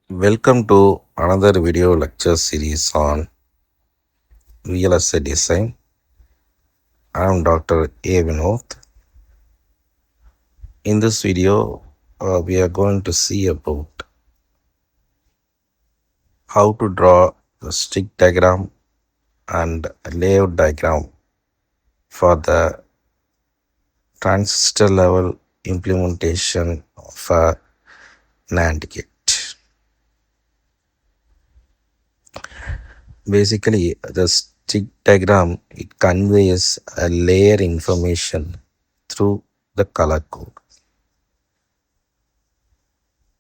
Welcome to another video lecture series on VLSI design. I am Dr. A. Vinod. In this video, we are going to see about how to draw the stick diagram and layout diagram for the transistor level implementation of a NAND gate. Basically, the stick diagram, it conveys a layer information through the color code.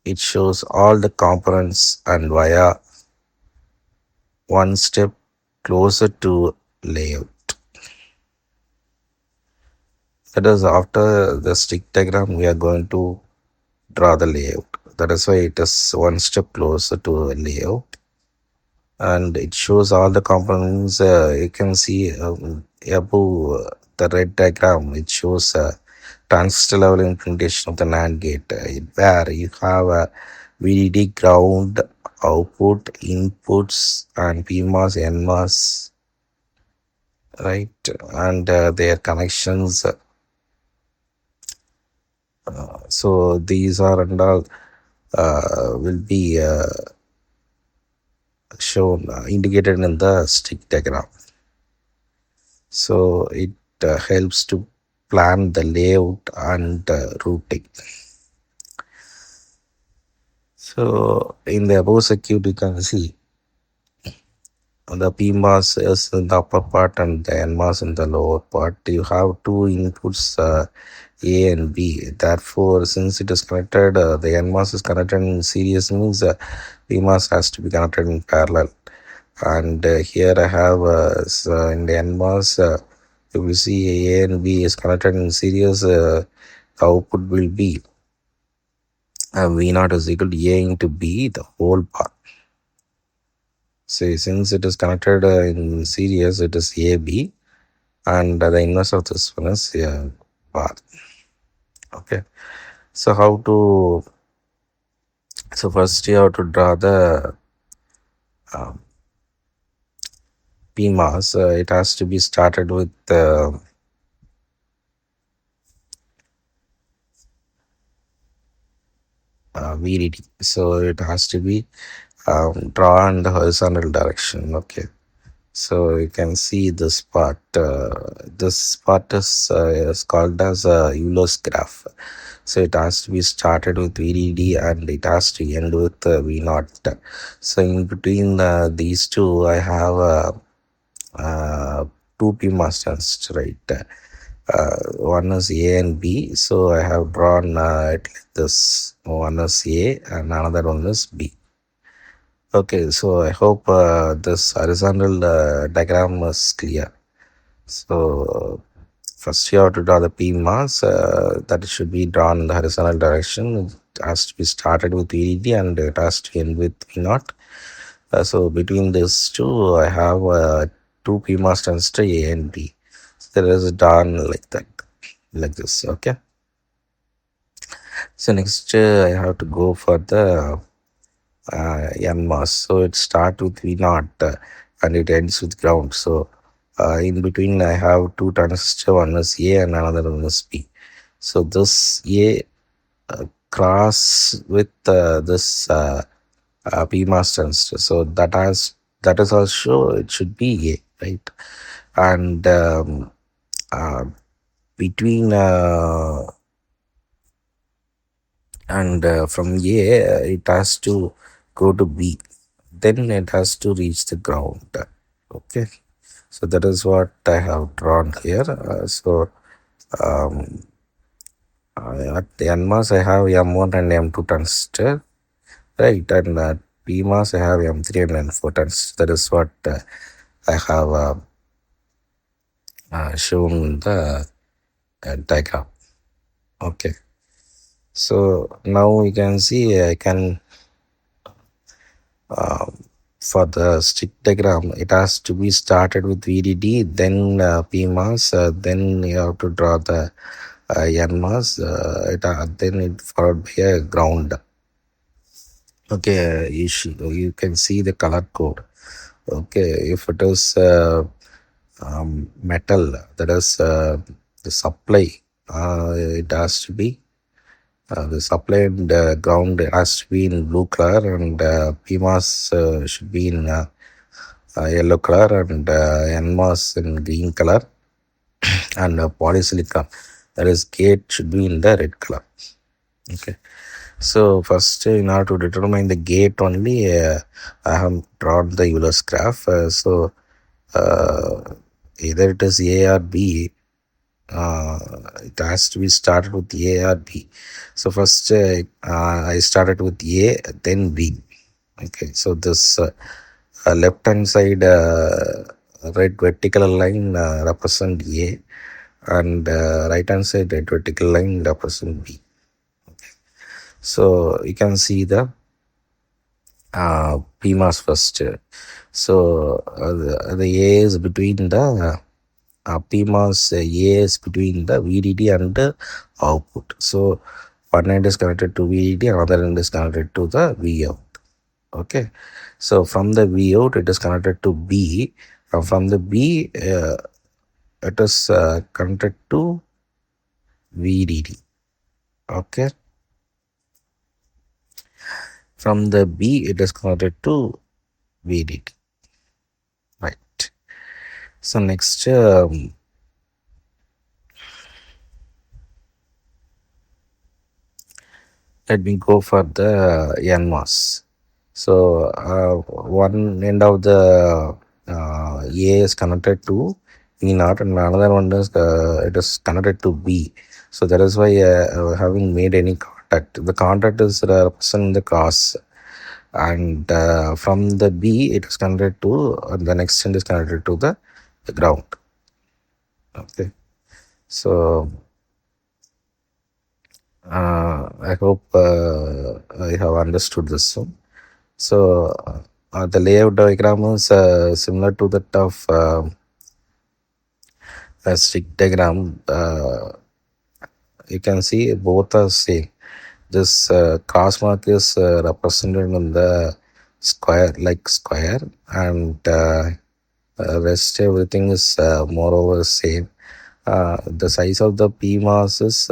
It shows all the components and via one step closer to layout. That is, after the stick diagram, we are going to draw the layout. That is why it is one step closer to layout. And it shows all the components. You can see above the red diagram, it shows transistor level implementation of the NAND gate, where you have a VDD, ground, output, inputs, and PMOS, NMOS, right? And their connections. So these are and all will be shown, indicated in the stick diagram. So it helps to plan the layout and routing. So in the above circuit, you can see the PMOS is in the upper part and the NMOS in the lower part. You have two inputs, A and B. Therefore, since it is connected, the NMOS is connected in series, means PMOS has to be connected in parallel. And here I have in the NMOS, if you see A and B is connected in series, the output will be V0 is equal to A into B, the whole part. Say, since it is connected in series, it is AB, and the inverse of this one is bar. Okay, so how to? So first you have to draw the PMOS. It has to be started with VDD. So it has to be drawn in the horizontal direction. Okay, so you can see this part. This part is called as a Euler's graph. So it has to be started with VDD and it has to end with V0. So in between these two, I have two PMOS transistors, right? One is A and B. So I have drawn it like this. One is A and another one is B. Okay, so I hope this horizontal diagram is clear. So first you have to draw the PMOS that should be drawn in the horizontal direction. It has to be started with VDD and it has to end with V0. So between these two, I have two PMOS transistor A and B. So there is drawn like that, like this. Okay. So next I have to go for the NMOS. So it starts with V0 and it ends with ground. So in between I have two transistors, one is A and another one is B. So this A cross with this PMOS transistor. So that is also, it should be A, right? And between from A it has to go to B, then it has to reach the ground. Okay, so that is what I have drawn here. So at the NMOS I have M1 and M2 transistor, right? And at PMOS I have M3 and M4 transistor. That is what I have shown the diagram. Okay, so now you can see I can for the stick diagram, it has to be started with VDD, then PMOS, then you have to draw the NMOS, then it followed by a ground. Okay, you can see the color code. Okay, if it is metal, that is the supply, it has to be the supply and ground has to be in blue color, and PMOS should be in yellow color, and NMOS in green color, and polysilicon, that is gate, should be in the red color. Okay. So first, in order to determine the gate only, I have drawn the Euler's graph. Either it is A or B. Uh, it has to be started with A or B. So first, I started with A, then B. Okay. So this left hand side red vertical line represent A, and right hand side red vertical line represent B. So you can see the PMOS first. So the A is between the PMOS, A is between the VDD and the output. So one end is connected to VDD, another end is connected to the Vout. Okay. So from the Vout, it is connected to B. From the B, it is connected to VDD. Okay. From the B, it is connected to VDD. Right. So next, let me go for the NMOS. So one end of the A is connected to V naught, and another one is it is connected to B. So that is why having made any contact, the contact is representing the cross, and from the B it is connected to the next end is connected to the ground. Okay. So I hope I have understood this one. So the layout diagram is similar to that of a stick diagram. You can see both are same. This cross mark is represented in the square, like square, and rest everything is moreover same. The size of the PMOS is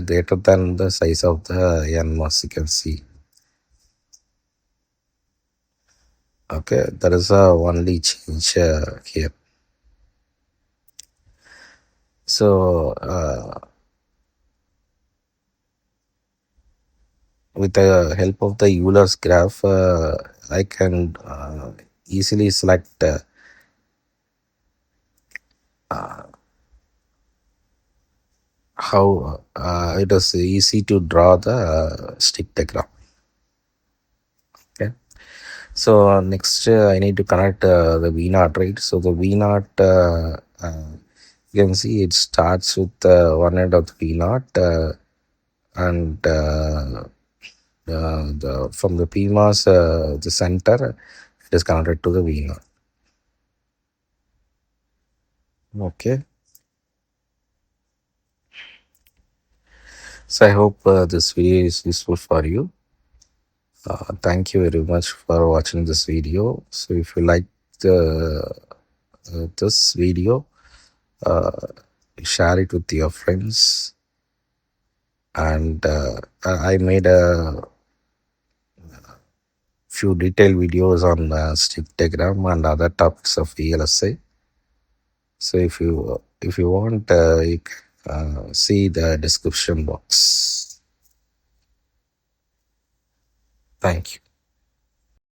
greater than the size of the NMOS, you can see. Okay, that is only change here. So with the help of the Euler's graph, I can easily select how it is easy to draw the stick diagram. Okay. So next, I need to connect the V naught, right? So the V naught, you can see it starts with one end of the V naught, and from the PMOS, the center, it is connected to the V naught. Okay. So I hope this video is useful for you. Thank you very much for watching this video. So if you like this video, uh, share it with your friends. And I made a few detailed videos on stick diagram and other topics of VLSI. So if you want, you can see the description box. Thank you.